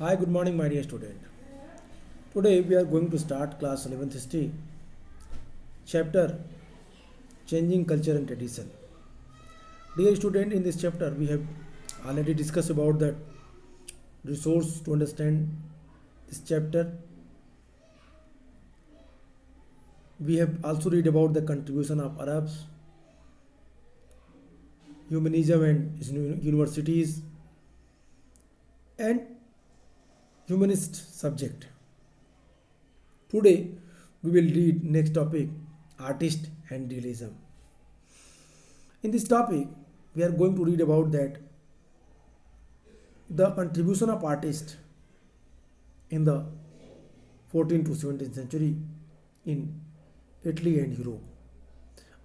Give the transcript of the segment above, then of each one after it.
Hi, good morning, my dear student. Today we are going to start class 11th history, chapter Changing Culture and Tradition. Dear student, in this chapter we have already discussed about the resource to understand this chapter. We have also read about the contribution of Arabs, humanism and universities, and humanist subject. Today we will read next topic, artist and realism. In this topic, we are going to read about that the contribution of artists in the 14th to 17th century in Italy and Europe.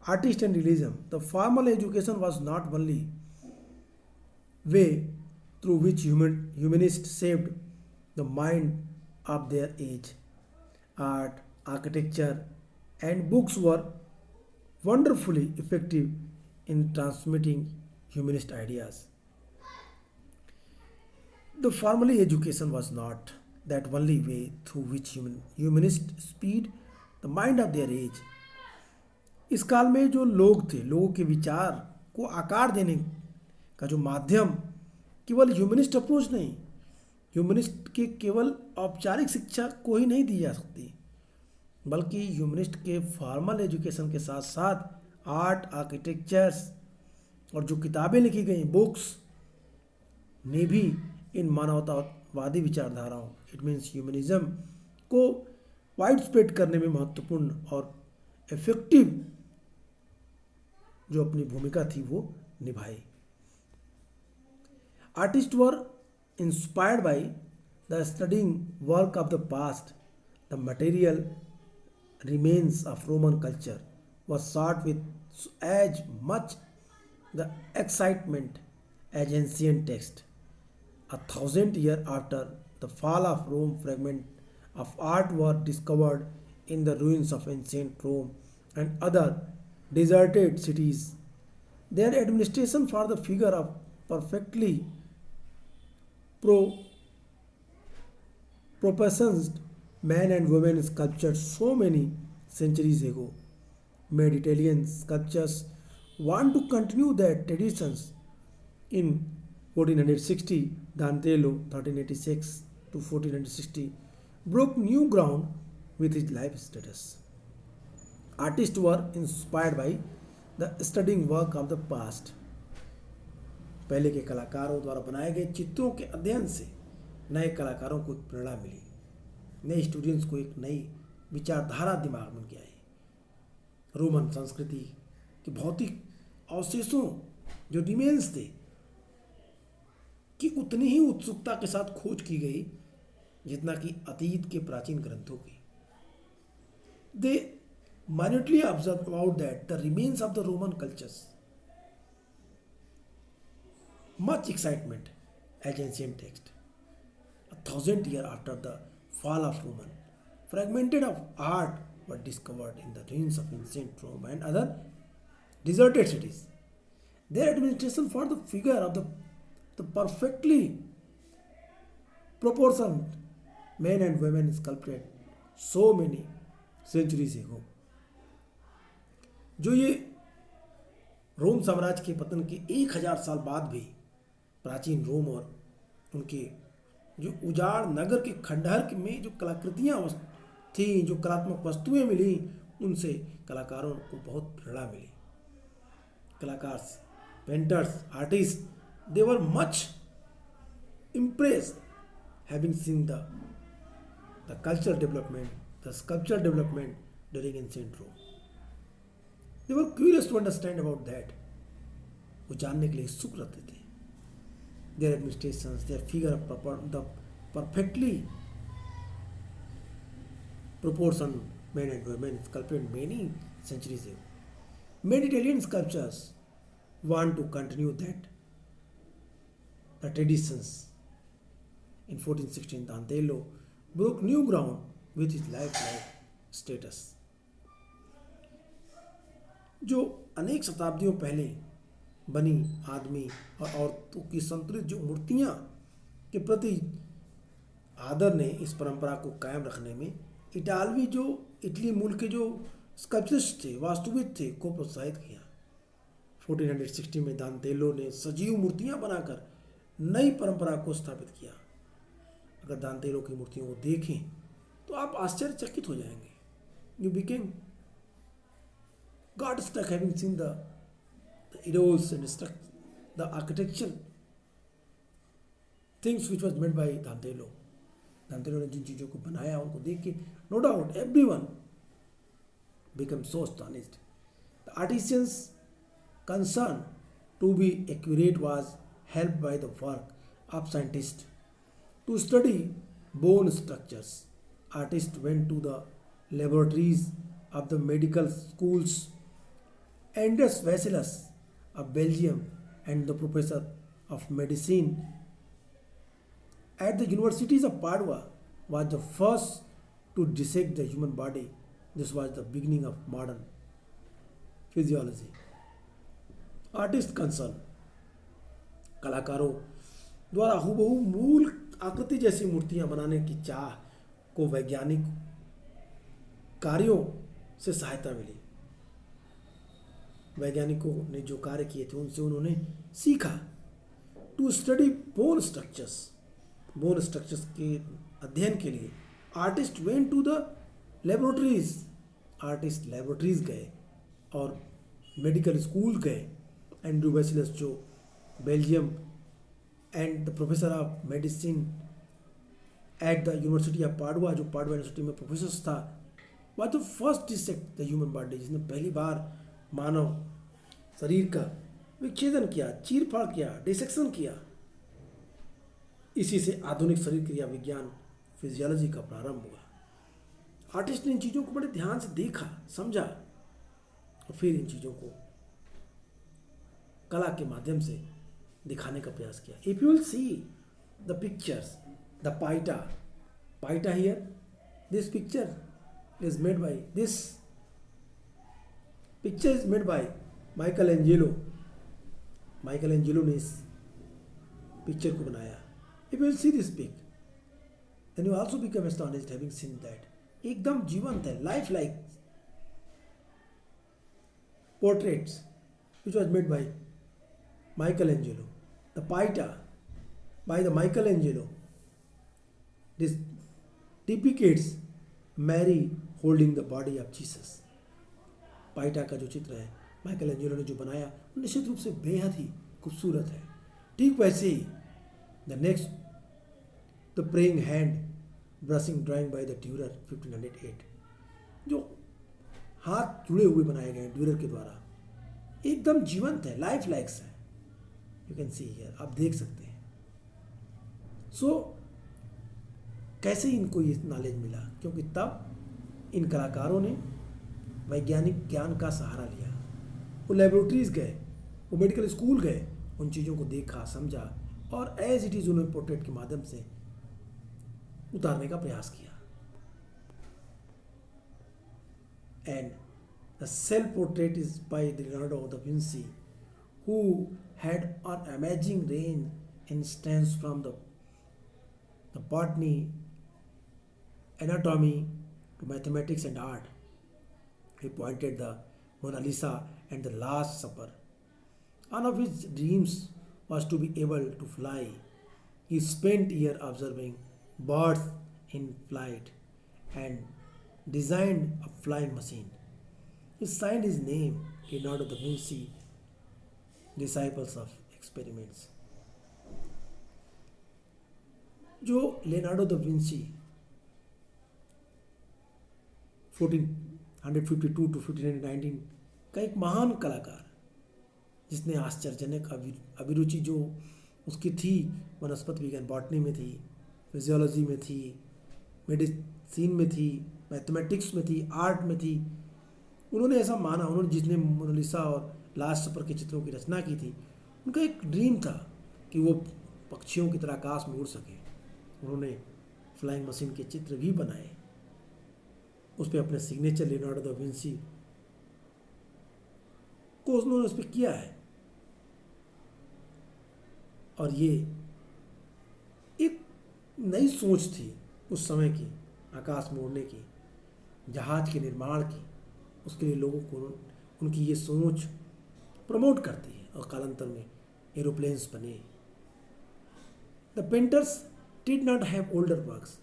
Artist and realism. The formal education was not only way through which humanists shaped the mind of their age. Art, architecture, and books were wonderfully effective in transmitting humanist ideas. The formal education was not that only way through which humanists speed the mind of their age. इस काल में जो लोग थे, लोगों के विचार को आकार देने का जो माध्यम केवल ह्यूमनिस्ट अप्रोच नहीं, ह्यूमनिस्ट के केवल औपचारिक शिक्षा को ही नहीं दी जा सकती, बल्कि ह्यूमनिस्ट के फॉर्मल एजुकेशन के साथ साथ आर्ट, आर्किटेक्चर्स और जो किताबें लिखी गई, बुक्स ने भी इन मानवतावादी विचारधाराओं, इट मीन्स ह्यूमनिज्म को वाइड स्प्रेड करने में महत्वपूर्ण और इफेक्टिव जो अपनी भूमिका थी वो निभाई. Artist were inspired by the studying work of the past. The material remains of Roman culture was sought with as much the excitement as ancient text. 1,000 years after the fall of Rome, fragments of art were discovered in the ruins of ancient Rome and other deserted cities. Their administration for the figure of perfectly pro- proportioned men and women sculptured so many centuries ago made Italian sculptors want to continue their traditions. In 1460, Dantello, 1386 to 1460, broke new ground with his life status. Artists were inspired by the studying work of the past. पहले के कलाकारों द्वारा बनाए गए चित्रों के अध्ययन से नए कलाकारों को प्रेरणा मिली, नए स्टूडेंट्स को एक नई विचारधारा दिमाग में आई. रोमन संस्कृति के भौतिक अवशेषों जो रिमेन्स थे कि उतनी ही उत्सुकता के साथ खोज की गई जितना कि अतीत के प्राचीन ग्रंथों की. दे minutely observed about that the remains of the Roman cultures much excitement as ancient text. 1,000 years after the fall of Roman, fragmented of art were discovered in the ruins of ancient Rome and other deserted cities. Their administration for the figure of the perfectly proportioned men and women sculpted so many centuries ago. जो ये रोम साम्राज्य के पतन के 1,000 साल बाद भी प्राचीन रोम और उनके जो उजाड़ नगर के खंडहर में जो कलाकृतियाँ थी, जो कलात्मक वस्तुएं मिली, उनसे कलाकारों को बहुत प्रेरणा मिली. कलाकार, painters, artist, they were much impressed having seen the cultural development, the sculptural development during ancient Rome. They were curious to understand about that. वो जानने के लिए उत्सुक रहते थे. Their administrations, their figure of the perfectly proportioned men and women sculpted many centuries ago. Many Italian sculptors want to continue the traditions. In 1416, Dantello broke new ground with his lifelike status. जो अनेक शताब्दियों पहले बनी आदमी और औरतों की संतुलित जो मूर्तियाँ के प्रति आदर ने इस परंपरा को कायम रखने में इटली मूल के जो स्कल्पचर्स थे, वास्तुविद थे, को प्रोत्साहित किया। 1460 में दांतेलो ने सजीव मूर्तियां बनाकर नई परंपरा को स्थापित किया। अगर दांतेलो की मूर्तियों को देखें तो आप आश्चर्यचकित हो जाएंगे। You became god stuck having seen the idols and the architecture things which was made by Donatello. Donatello ने जिन चीज़ों को बनाया उनको देख के no doubt everyone become so astonished. The artisan's concern to be accurate was helped by the work of scientists. To study bone structures, artists went to the laboratories of the medical schools. Anders Vesalius of Belgium and the professor of medicine at the universities of Padua was the first to dissect the human body. This was the beginning of modern physiology. Artist concern, कलाकारों द्वारा हूबहू मूल आकृति जैसी मूर्तियां बनाने की चाह को वैज्ञानिक कार्यों से सहायता मिली। वैज्ञानिकों ने जो कार्य किए थे उनसे उन्होंने सीखा। टू स्टडी बोन स्ट्रक्चर्स के अध्ययन के लिए artist went to the laboratories, artist laboratories गए और मेडिकल स्कूल गए। एंड्रू वेसिलस जो Belgium and the professor of medicine at the university of Padua, जो पाडुआ यूनिवर्सिटी में प्रोफेसर था, वह the first dissect the human body, जिसने पहली बार मानव शरीर का विच्छेदन किया, चीर फाड़ किया, डिसेक्शन किया। इसी से आधुनिक शरीर क्रिया विज्ञान फिजियोलॉजी का प्रारंभ हुआ। आर्टिस्ट ने इन चीज़ों को बड़े ध्यान से देखा, समझा और फिर इन चीज़ों को कला के माध्यम से दिखाने का प्रयास किया। If you will see the pictures, the Pieta here, this picture is made by Michelangelo ने इस पिक्चर को बनाया। If you will see this pic then you also become astonished having seen that. एकदम जीवंत है, life like portraits which was made by Michelangelo. The Pieta by the Michelangelo this depicts Mary holding the body of Jesus. पाइटा का जो चित्र है Michael Angelo ने जो बनाया निश्चित रूप से बेहद ही खूबसूरत है। ठीक वैसे ही the next the praying hand brushing drawing by the Durer 1508, जो हाथ जुड़े हुए बनाए गए ड्यूरर के द्वारा, एकदम जीवंत है, लाइफ लाइक्स है। यू कैन सी हियर, आप देख सकते हैं। सो कैसे इनको ये नॉलेज मिला? क्योंकि तब इन कलाकारों ने वैज्ञानिक ज्ञान का सहारा लिया। वो लेबोरेटरीज गए, वो मेडिकल स्कूल गए, उन चीज़ों को देखा, समझा और एज इट इज़ उन्होंने पोर्ट्रेट के माध्यम से उतारने का प्रयास किया। And the self portrait is by Leonardo da Vinci, who had an amazing range in stance from the botany, anatomy to mathematics and art. He pointed the Mona Lisa and the Last Supper. One of his dreams was to be able to fly. He spent years observing birds in flight and designed a flying machine. He signed his name, Leonardo da Vinci, disciples of experiments. जो Leonardo da Vinci 1452 to 1519 का एक महान कलाकार, जिसने आश्चर्यजनक अभिरुचि जो उसकी थी वनस्पति विज्ञान बॉटनी में थी, फिजियोलॉजी में थी, मेडिसिन में थी, मैथमेटिक्स में थी, आर्ट में थी। उन्होंने ऐसा माना, उन्होंने जिसने मोनालिसा और लास्ट सपर के चित्रों की रचना की थी, उनका एक ड्रीम था कि वो पक्षियों की तरह आकाश में उड़ सके। उन्होंने फ्लाइंग मशीन के चित्र भी बनाए, उस पर अपने सिग्नेचर लियोनार्डो दा विंसी को उन्होंने उस पर किया है। और ये एक नई सोच थी उस समय की, आकाश में उड़ने की, जहाज के निर्माण की। उसके लिए लोगों को उनकी ये सोच प्रमोट करती है और कालांतर में एरोप्लेन्स बने। The painters did not have older works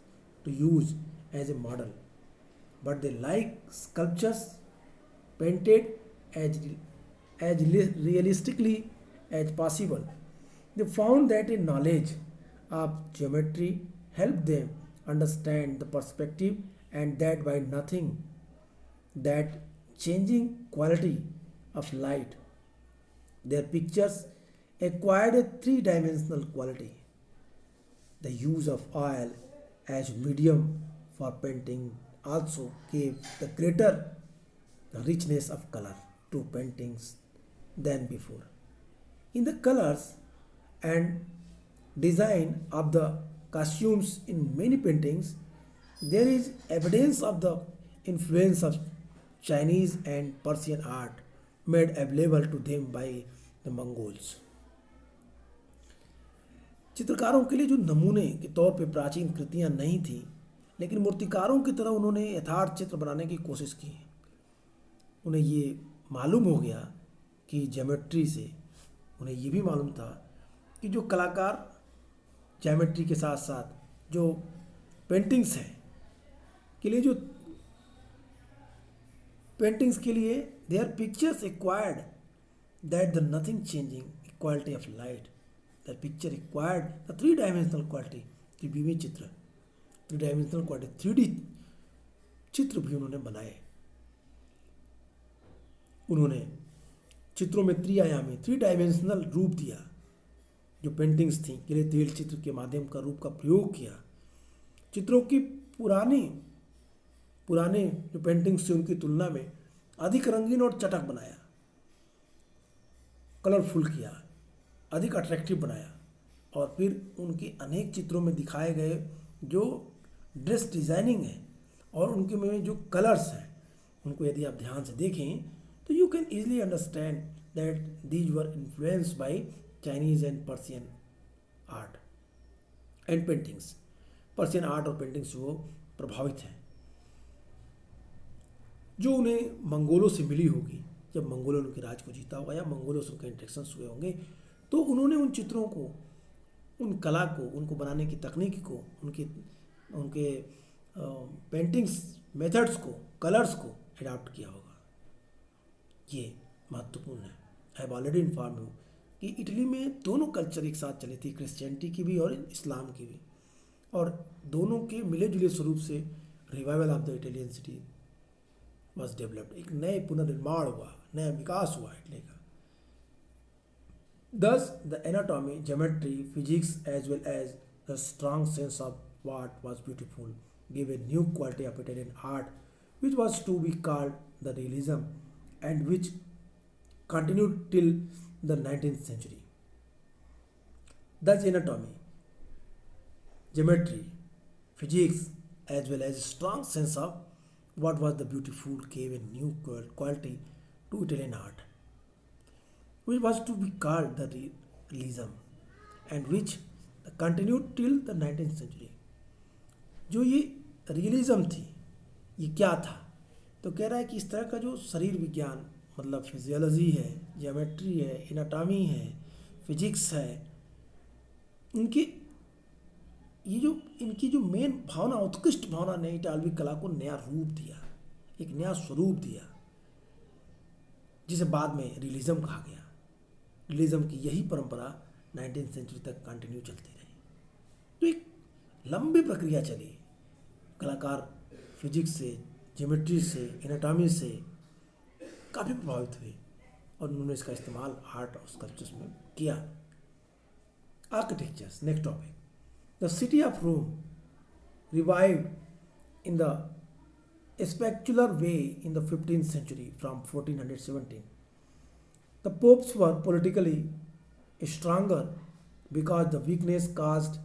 to use as a model, but they like sculptures painted as, realistically as possible. They found that a knowledge of geometry helped them understand the perspective, and that by nothing that changing quality of light. Their pictures acquired a three-dimensional quality. The use of oil as medium for painting also gave the greater richness of color to paintings than before. In the colors and design of the costumes in many paintings, there is evidence of the influence of Chinese and Persian art made available to them by the Mongols. चित्रकारों के लिए जो नमूने के तौर पे प्राचीन कृतियां नहीं थी, लेकिन मूर्तिकारों की तरह उन्होंने यथार्थ चित्र बनाने की कोशिश की। उन्हें ये मालूम हो गया कि ज्योमेट्री से, उन्हें ये भी मालूम था कि जो कलाकार ज्योमेट्री के साथ साथ जो पेंटिंग्स हैं के लिए, जो पेंटिंग्स के लिए their pictures acquired that the nothing changing equality of light, the picture required the three dimensional quality. त्रिविमी चित्र, थ्री डायमेंशनल क्वालिटी, 3D चित्र भी उन्होंने बनाए। उन्होंने चित्रों में त्रिआयामी, 3 डायमेंशनल रूप दिया। जो पेंटिंग्स थी के लिए तेल चित्र के माध्यम का रूप का प्रयोग किया। चित्रों की पुराने जो पेंटिंग्स थी उनकी तुलना में अधिक रंगीन और चटक बनाया, कलरफुल किया, अधिक अट्रैक्टिव बनाया। और फिर उनके अनेक चित्रों में दिखाए गए जो ड्रेस डिजाइनिंग है और उनके में जो कलर्स हैं, उनको यदि आप ध्यान से देखें तो you can easily understand that these were influenced by Chinese and Persian art and paintings. Persian art और पेंटिंग्स से वो प्रभावित हैं, जो उन्हें मंगोलों से मिली होगी। जब मंगोलों ने उनके राज को जीता होगा या मंगोलों से उनके इंट्रैक्शंस हुए होंगे, तो उन्होंने उन चित्रों को, उन कला को, उनको बनाने की तकनीक को, उनके उनके पेंटिंग्स मेथड्स को, कलर्स को अडॉप्ट किया होगा। ये महत्वपूर्ण है। I have already inform you कि इटली में दोनों कल्चर एक साथ चली थी, क्रिश्चियनिटी की भी और इस्लाम की भी, और दोनों के मिले जुले स्वरूप से revival of the Italian city was developed. एक नए पुनर्निर्माण हुआ, नया विकास हुआ इटली का। Thus, the anatomy, geometry, physics, as well as the strong sense of what was beautiful, gave a new quality of Italian art, which was to be called the realism, and which continued till the 19th century. Thus, anatomy, geometry, physics, as well as a strong sense of what was the beautiful, gave a new quality to Italian art, which was to be called the realism, and which continued till the 19th century. जो ये realism थी, ये क्या था? तो कह रहा है कि इस तरह का जो शरीर विज्ञान, मतलब फिजियोलॉजी है, ज्योमेट्री है, एनाटॉमी है, फिजिक्स है, इनकी इनकी जो मेन भावना, उत्कृष्ट भावना ने इटालवी कला को नया रूप दिया, एक नया स्वरूप दिया, जिसे बाद में रियलिज्म कहा गया। रियलिज्म की यही परंपरा 19th सेंचुरी तक कंटिन्यू चलती रही। तो एक लंबी प्रक्रिया चली। कलाकार फिजिक्स से, ज्योमेट्री से, एनाटॉमी से काफ़ी प्रभावित हुए और उन्होंने इसका इस्तेमाल आर्ट और स्कल्पचर्स में किया। Architectures, next topic. The city of Rome revived in the spectacular way in the 15th century from 1417. The popes were politically stronger because the weakness caused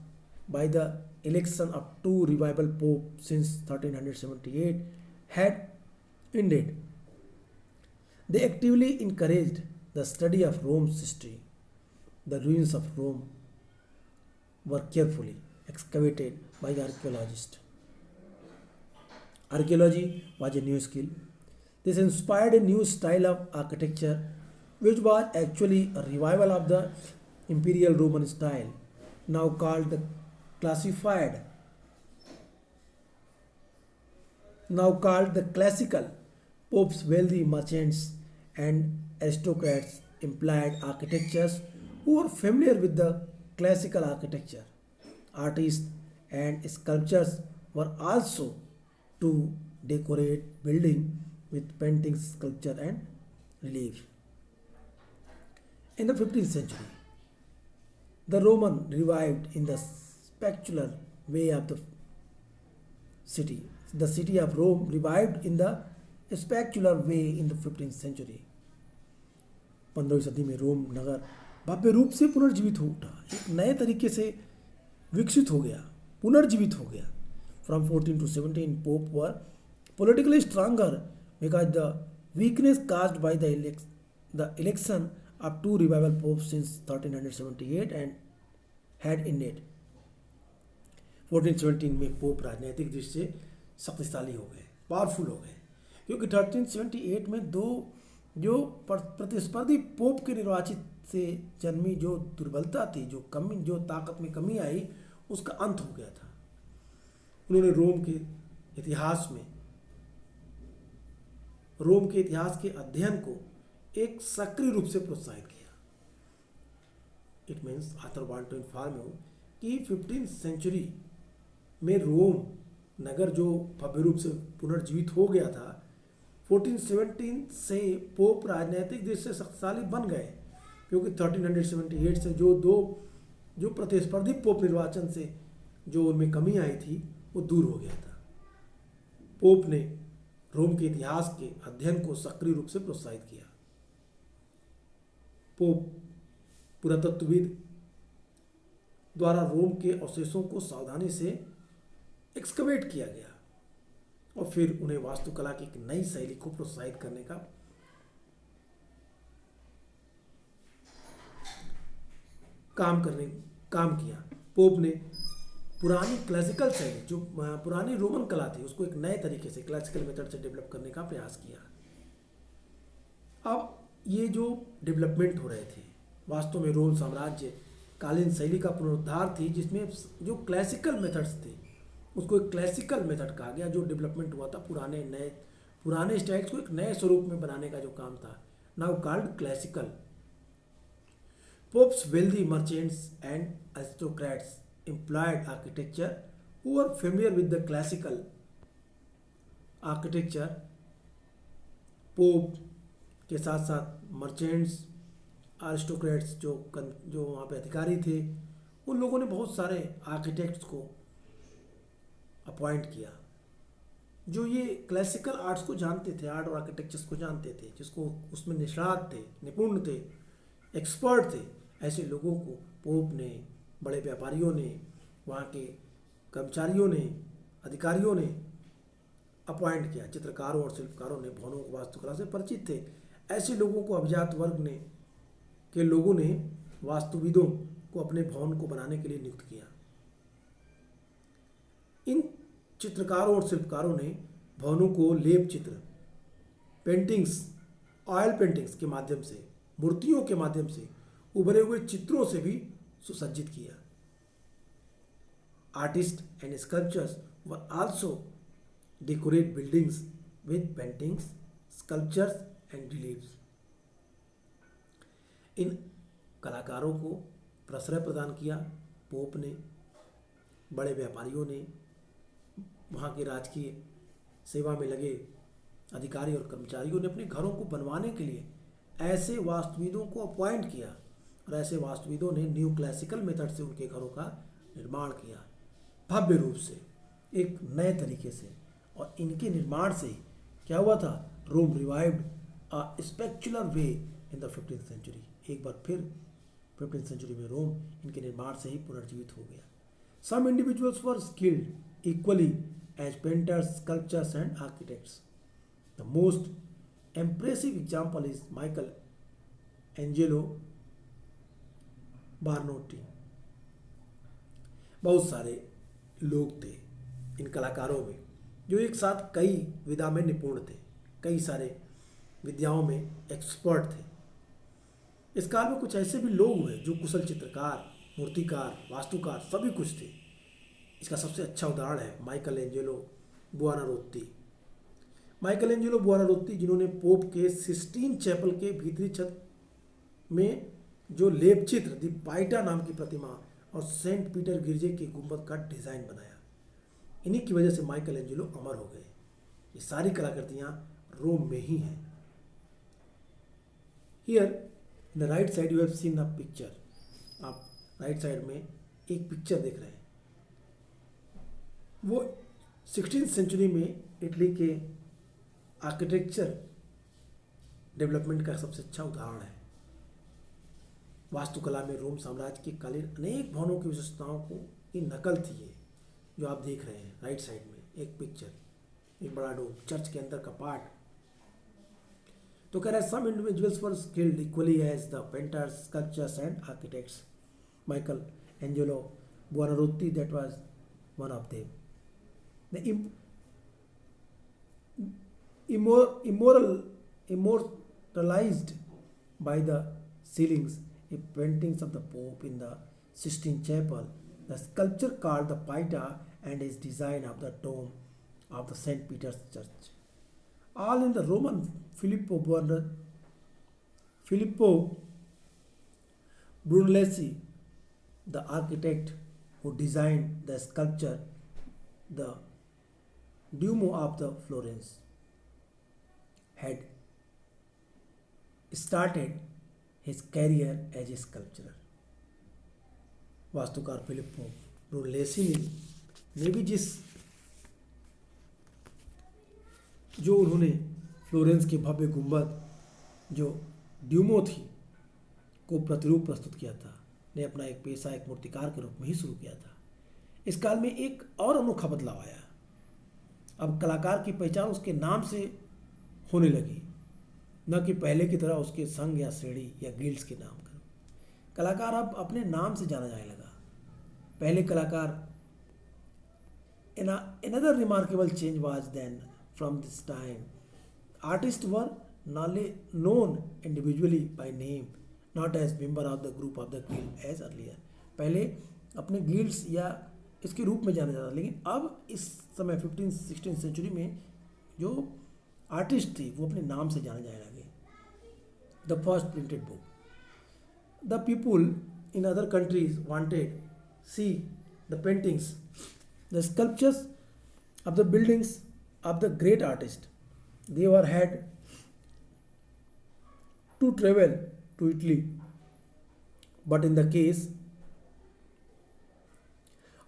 by the election of two revival popes since 1378 had ended. They actively encouraged the study of Rome's history. The ruins of Rome were carefully excavated by the archaeologist. Archaeology was a new skill. This inspired a new style of architecture, which was actually a revival of the imperial Roman style, now called the classified, now called the classical. Popes, wealthy merchants, and aristocrats employed architectures who were familiar with the classical architecture. Artists and sculptors were also to decorate building with paintings, sculpture, and relief. In the 15th century, the Roman revived in the spectacular way of the city. The city of Rome revived in the spectacular way in the 15th century. 15वीं सदी में रोम नगर भव्य रूप से पुनर्जीवित हो उठा, एक नए तरीके से विकसित हो गया, पुनर्जीवित हो गया. From 14 to 17, Pope were politically stronger because the weakness caused by the election of two revival popes since 1378 and had ended. 1417 में पोप राजनीतिक दृष्टि से शक्तिशाली हो गए, पावरफुल हो गए, क्योंकि 1378 में दो जो प्रतिस्पर्धी पोप के निर्वाचित से जन्मी जो दुर्बलता थी, जो कमी, जो ताकत में कमी आई, उसका अंत हो गया था. उन्होंने रोम के इतिहास के अध्ययन को एक सक्रिय रूप से प्रोत्साहित किया. It means author want to inform you कि 15th सेंचुरी में रोम नगर जो भव्य रूप से पुनर्जीवित हो गया था, 1417 से पोप राजनीतिक दृष्टि से शक्तिशाली बन गए, क्योंकि 1378 से जो प्रतिस्पर्धी पोप निर्वाचन से जो उनमें कमी आई थी वो दूर हो गया था. पोप ने रोम के इतिहास के अध्ययन को सक्रिय रूप से प्रोत्साहित किया. पोप पुरातत्वविद द्वारा रोम के अवशेषों को सावधानी से एक्सकवेट किया गया और फिर उन्हें वास्तुकला की एक नई शैली को प्रोत्साहित करने का काम किया. पोप ने पुरानी क्लासिकल शैली, जो पुरानी रोमन कला थी, उसको एक नए तरीके से क्लासिकल मेथड से डेवलप करने का प्रयास किया. अब ये जो डेवलपमेंट हो रहे थे, वास्तव में रोम साम्राज्य कालीन शैली का पुनरुद्धार थी, जिसमें जो क्लासिकल मेथड्स थे उसको एक क्लासिकल मेथड कहा गया. जो डेवलपमेंट हुआ था पुराने स्टाइल्स को एक नए स्वरूप में बनाने का जो काम था, now called classical. Popes, wealthy merchants and aristocrats employed architecture who were familiar with the classical architecture. Pope के साथ साथ मर्चेंट्स, आरिस्टोक्रेट्स जो वहाँ पे अधिकारी थे, उन लोगों ने बहुत सारे आर्किटेक्ट्स को अपॉइंट किया जो ये क्लासिकल आर्ट्स को जानते थे, आर्ट और आर्किटेक्चर्स को जानते थे, जिसको उसमें निष्णात थे, निपुण थे, एक्सपर्ट थे. ऐसे लोगों को पोप ने, बड़े व्यापारियों ने, वहाँ के कर्मचारियों ने, अधिकारियों ने अपॉइंट किया. चित्रकारों और शिल्पकारों ने भवनों को वास्तुकला से परिचित थे. ऐसे लोगों को अभिजात वर्ग के लोगों ने वास्तुविदों को अपने भवन को बनाने के लिए नियुक्त किया. इन चित्रकारों और शिल्पकारों ने भवनों को लेप चित्र, पेंटिंग्स, ऑयल पेंटिंग्स के माध्यम से, मूर्तियों के माध्यम से, उभरे हुए चित्रों से भी सुसज्जित किया. Artist and sculptures were also decorate buildings with paintings, sculptures and reliefs. इन कलाकारों को प्रश्रय प्रदान किया पोप ने. बड़े व्यापारियों ने, वहाँ के राजकीय सेवा में लगे अधिकारी और कर्मचारियों ने अपने घरों को बनवाने के लिए ऐसे वास्तुविदों को अपॉइंट किया और ऐसे वास्तुविदों ने न्यू क्लासिकल मेथड से उनके घरों का निर्माण किया भव्य रूप से, एक नए तरीके से. और इनके निर्माण से क्या हुआ था? Rome revived a spectacular way in the 15th century. एक बार फिर 15th सेंचुरी में रोम इनके निर्माण से ही पुनर्जीवित हो गया. Some individuals were skilled equally as painters, sculptures and architects. The most impressive example is Michael Angelo Barnotti. बहुत सारे लोग थे इन कलाकारों में जो एक साथ कई विधा में निपुण थे, कई सारे विद्याओं में एक्सपर्ट थे। इस काल में कुछ ऐसे भी लोग हुए जो कुशल चित्रकार, मूर्तिकार, वास्तुकार सभी कुछ थे। इसका सबसे अच्छा उदाहरण है माइकल एंजेलो बुआनारोत्ती। माइकल एंजेलो बुआनारोत्ती जिन्होंने पोप के सिस्टीन चैपल के भीतरी छत में जो लेप चित्र दी पाइटा नाम की प्रतिमा और सेंट पीटर गिरजे के गुंबद का डिजाइन बनाया। इन्हीं की वजह से माइकल एंजेलो अमर हो गए। ये सारी कलाकृतियां रोम में ही हैं। Here in the right side you have seen a picture. आप राइट साइड में एक पिक्चर देख रहे हैं। वो 16th सेंचुरी में इटली के आर्किटेक्चर डेवलपमेंट का सबसे अच्छा उदाहरण है। वास्तुकला में रोम साम्राज्य के कालीन अनेक भवनों की विशेषताओं को की नकल थी ये जो आप देख रहे हैं राइट साइड में एक पिक्चर, एक बड़ा डोम, चर्च के अंदर का पार्ट। तो कह रहा है some individuals were skilled equally as the painters, sculptures and architects. Michelangelo Buonarroti that was one of them. Immortalized by the ceilings, a paintings of the Pope in the Sistine Chapel, the sculpture called the Pieta, and his design of the dome of the St. Peter's Church. All in the Roman Filippo Brunelleschi, the architect who designed the sculpture, the Duomo of the Florence, had started his career as a sculptor. वास्तुकार Flippo ब्रुनलेसी ने भी जो उन्होंने Florence के भव्य गुंबद जो ड्यूमो थी को प्रतिरूप प्रस्तुत किया था, ने अपना एक पेशा एक मूर्तिकार के रूप में ही शुरू किया था। इस काल में एक और अनोखा बदलाव आया। अब कलाकार की पहचान उसके नाम से होने लगी, न कि पहले की तरह उसके संघ या श्रेणी या गिल्ड्स के नाम पर। कलाकार अब अपने नाम से जाना जाने लगा। पहले कलाकार another remarkable change was then from this time artists were known individually by name, not as member of the group of the guild as earlier. पहले अपने गिल्ड्स या इसके रूप में जाना जाता, लेकिन अब इस समय 15th-16th सेंचुरी में जो आर्टिस्ट थे वो अपने नाम से जाने जाने लगे। The first printed book, the people in other countries wanted C the paintings, the sculptures of the buildings of the great artist. They were had to travel to Italy, but in the case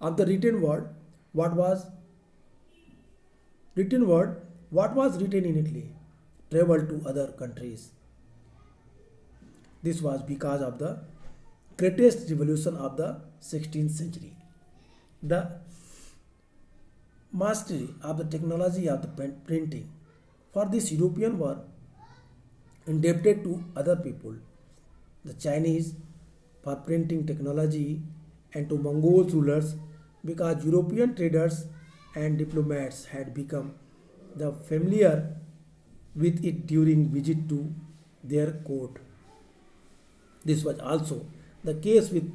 of the written word, what was written in Italy traveled to other countries. This was because of the greatest revolution of the 16th century, the mastery of the technology of the printing. For this, Europeans were indebted to other people, the Chinese for printing technology, and to Mongol rulers because European traders and diplomats had become familiar with it during visit to their court. This was also the case with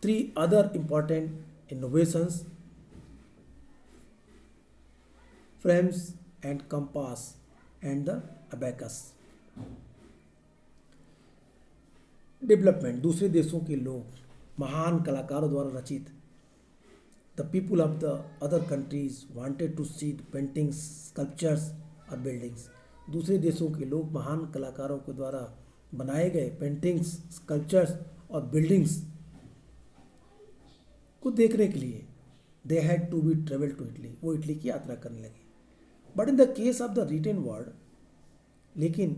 three other important innovations: frames and compass and the abacus. Development, दूसरे देशों के लोग, महान कलाकारों द्वारा रचित। The people of the other countries wanted to see the paintings, sculptures और buildings. दूसरे देशों के लोग महान कलाकारों के द्वारा बनाए गए पेंटिंग्स, स्कल्पचर्स और बिल्डिंग्स को देखने के लिए they had to be travel to Italy, वो इटली की यात्रा करने लगे। But in the case of the written word, लेकिन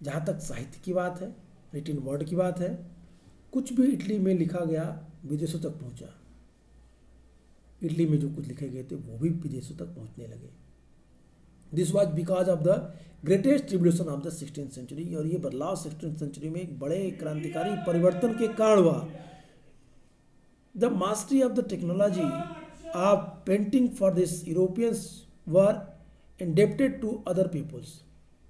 जहाँ तक साहित्य की बात है, रिटन वर्ड की बात है, कुछ भी इटली में लिखा गया विदेशों तक पहुँचा। इटली में जो कुछ लिखे गए थे वो भी विदेशों तक पहुँचने लगे। This was because of the greatest revolution of the 16th century. और ये बदलाव 16th सेंचुरी में एक बड़े क्रांतिकारी परिवर्तन के कारण हुआ। The mastery of the technology of painting for these Europeans were indebted to other peoples.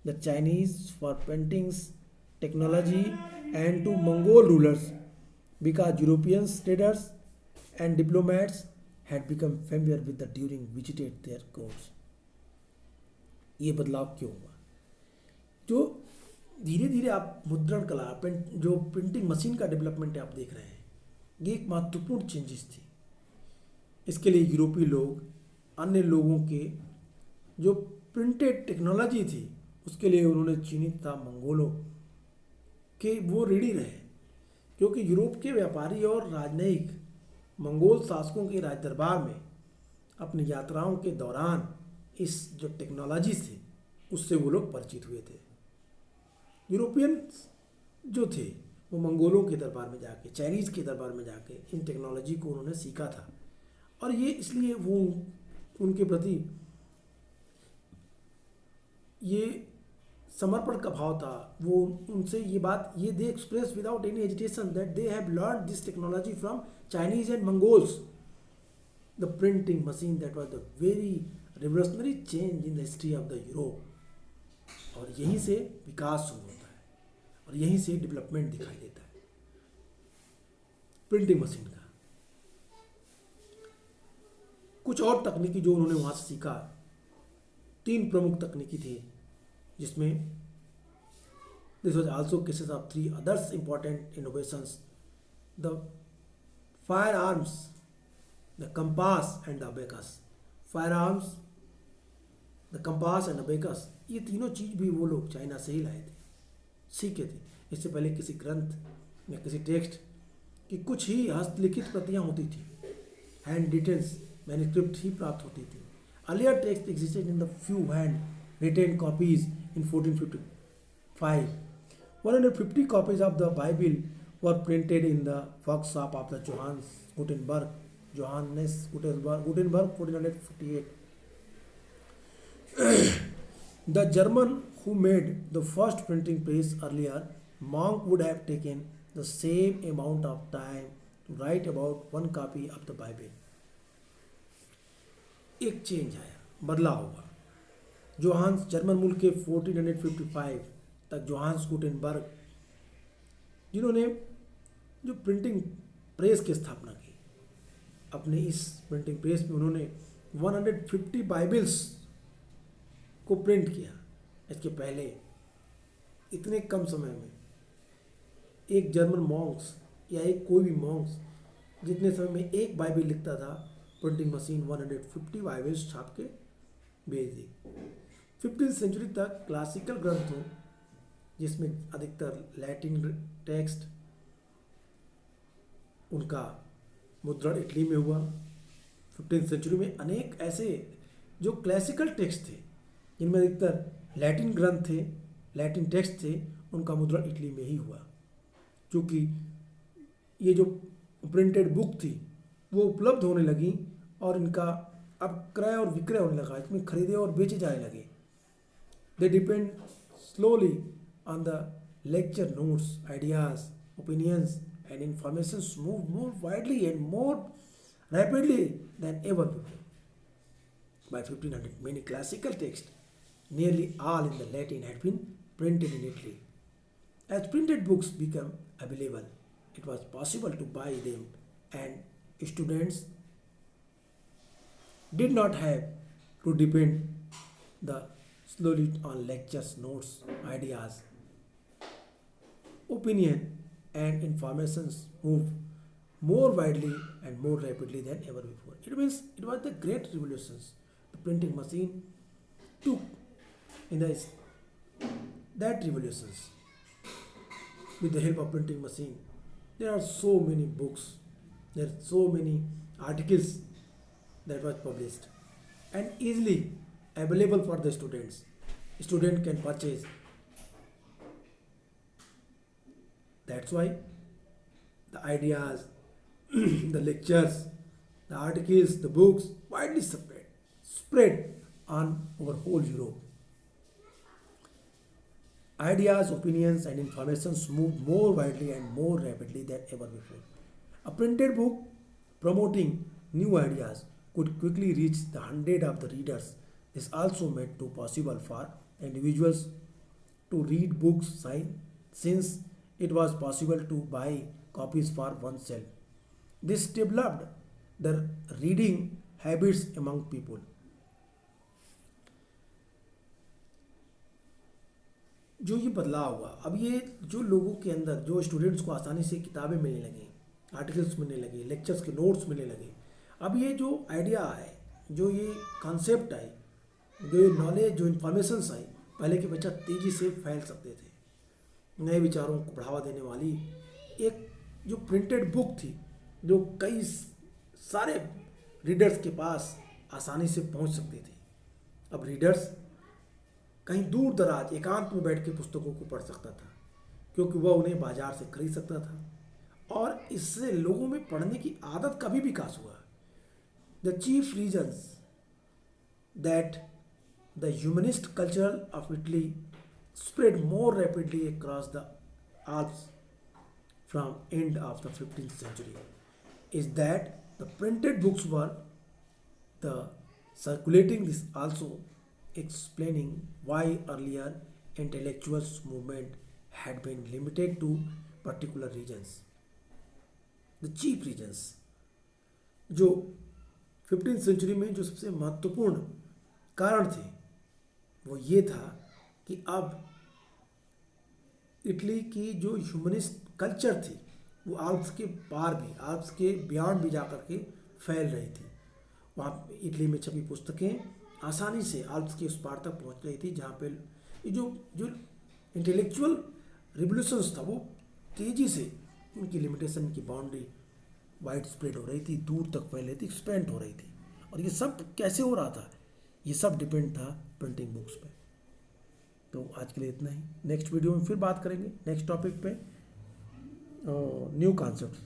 The Chinese for paintings technology and to Mongol rulers because European traders and diplomats had become familiar with the during visited their courts. ये बदलाव क्यों हुआ? जो धीरे धीरे आप मुद्रण कला पेंट जो प्रिंटिंग मशीन का डेवलपमेंट आप देख रहे हैं, ये एक महत्वपूर्ण चेंजेस थी। इसके लिए यूरोपीय लोग अन्य लोगों के जो प्रिंटेड टेक्नोलॉजी थी उसके लिए उन्होंने चीनी तथा मंगोलों के वो रेडी रहे, क्योंकि यूरोप के व्यापारी और राजनयिक मंगोल शासकों के राज दरबार में अपनी यात्राओं के दौरान इस जो टेक्नोलॉजी थी उससे वो लोग परिचित हुए थे। यूरोपियन जो थे वो मंगोलों के दरबार में जाके चाइनीज़ के दरबार में जाके इन टेक्नोलॉजी को उन्होंने सीखा था, और ये इसलिए वो उनके प्रति ये समर्पण का भाव था। वो उनसे ये बात ये they express without any hesitation that they have learn this technology from Chinese and Mongols. The printing machine that was the very revolutionary change in the history of the Europe. और यहीं से विकास शुरू होता है और यहीं से डेवलपमेंट दिखाई देता है प्रिंटिंग मशीन का। कुछ और तकनीकी जो उन्होंने वहाँ से सीखा, 3 प्रमुख तकनीकी थी, जिसमें this was also cases of 3 others important innovations, the fire arms, the compass and the abacus. Fire arms, the compass and abacus, ये तीनों चीज़ भी वो लोग चाइना से ही लाए थे, सीखे थे। इससे पहले किसी ग्रंथ या किसी टेक्स्ट की कुछ ही हस्तलिखित प्रतियाँ होती थी, हैंड रिटन्स मैन्युस्क्रिप्ट ही प्राप्त होती थी। Earlier text existed in the few hand retain copies in 1455। 150 copies of the Bible were printed in the workshop of the Johannes Gutenberg 1448. The German who made the first printing press earlier, Monk, would have taken the same amount of time to write about 1 copy of the Bible. एक change आया, बदलाव हुआ। Johannes German मूल के 1455 तक Johannes Gutenberg, जिन्होंने जो printing press की स्थापना की, अपने इस प्रिंटिंग प्रेस में उन्होंने 150 बाइबल्स को प्रिंट किया। इसके पहले इतने कम समय में एक जर्मन मॉन्क्स या एक कोई भी मॉन्क्स जितने समय में एक बाइबल लिखता था, प्रिंटिंग मशीन 150 बाइबल्स छाप के भेज दी। 15वीं सेंचुरी तक क्लासिकल ग्रंथों, जिसमें अधिकतर लैटिन टेक्स्ट, उनका मुद्रण इटली में हुआ। 15वीं सेंचुरी में अनेक ऐसे जो क्लासिकल टेक्स्ट थे, जिनमें अधिकतर लैटिन ग्रंथ थे, लैटिन टेक्स्ट थे, उनका मुद्रण इटली में ही हुआ। क्योंकि ये जो प्रिंटेड बुक थी वो उपलब्ध होने लगी और इनका अब क्रय और विक्रय होने लगा, इसमें खरीदे और बेचे जाने लगे। They depend slowly on the lecture notes, ideas, opinions and information move more widely and more rapidly than ever before. By 1500, many classical texts, nearly all in the Latin, had been printed in Italy. As printed books became available, it was possible to buy them, and students did not have to depend the slowly on lectures, notes, ideas, opinion, and informations moved more widely and more rapidly than ever before. It means it was the great revolutions. The printing machine took in the that revolutions. With the help of printing machine, there are so many books, there are so many articles that was published and easily available for the students. Student can purchase. That's why the ideas, the lectures, the articles, the books widely spread on over whole Europe. Ideas, opinions, and informations moved more widely and more rapidly than ever before. A printed book promoting new ideas could quickly reach the hundred of the readers. This also made it possible for individuals to read books since it was possible to buy copies for oneself. This developed the reading habits among people. जो ये बदलाव हुआ, अब ये जो लोगों के अंदर, जो स्टूडेंट्स को आसानी से किताबें मिलने लगी, आर्टिकल्स मिलने लगे, लेक्चर्स के नोट्स मिलने लगे, अब ये जो आइडिया आए, जो ये कॉन्सेप्ट आए, जो ये नॉलेज, जो इन्फॉर्मेशंस आई, पहले के बच्चा तेज़ी से फैल सकते थे। नए विचारों को बढ़ावा देने वाली एक जो प्रिंटेड बुक थी, जो कई सारे रीडर्स के पास आसानी से पहुंच सकती थी, अब रीडर्स कहीं दूर दराज एकांत में बैठ के पुस्तकों को पढ़ सकता था, क्योंकि वह उन्हें बाजार से खरीद सकता था और इससे लोगों में पढ़ने की आदत का भी विकास हुआ। The chief reasons that the humanist culture of Italy spread more rapidly across the Alps from end of the 15th century is that the printed books were the circulating. This also explaining why earlier intellectuals movement had been limited to particular regions. The chief regions, जो 15th century में जो सबसे महत्वपूर्ण कारण थे वो ये था कि अब इटली की जो ह्यूमनिस्ट कल्चर थी वो आल्प्स के पार भी, आल्प्स के बियॉन्ड भी जा कर के फैल रही थी। वहाँ इटली में छपी पुस्तकें आसानी से आल्प्स के उस पार तक पहुँच रही थी, जहाँ पे ये जो इंटेलेक्चुअल रिवोल्यूशंस था वो तेज़ी से उनकी लिमिटेशन की बाउंड्री वाइड स्प्रेड हो रही थी, दूर तक फैल रही थी, एक्सपेंड हो रही थी। और ये सब कैसे हो रहा था? ये सब डिपेंड था प्रिंटिंग बुक्स पे। तो आज के लिए इतना ही, नेक्स्ट वीडियो में फिर बात करेंगे नेक्स्ट टॉपिक पे, new concept,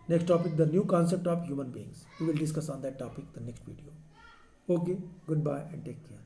next topic the new concept of human beings. We will discuss on that topic the next video. Okay, good bye and take care.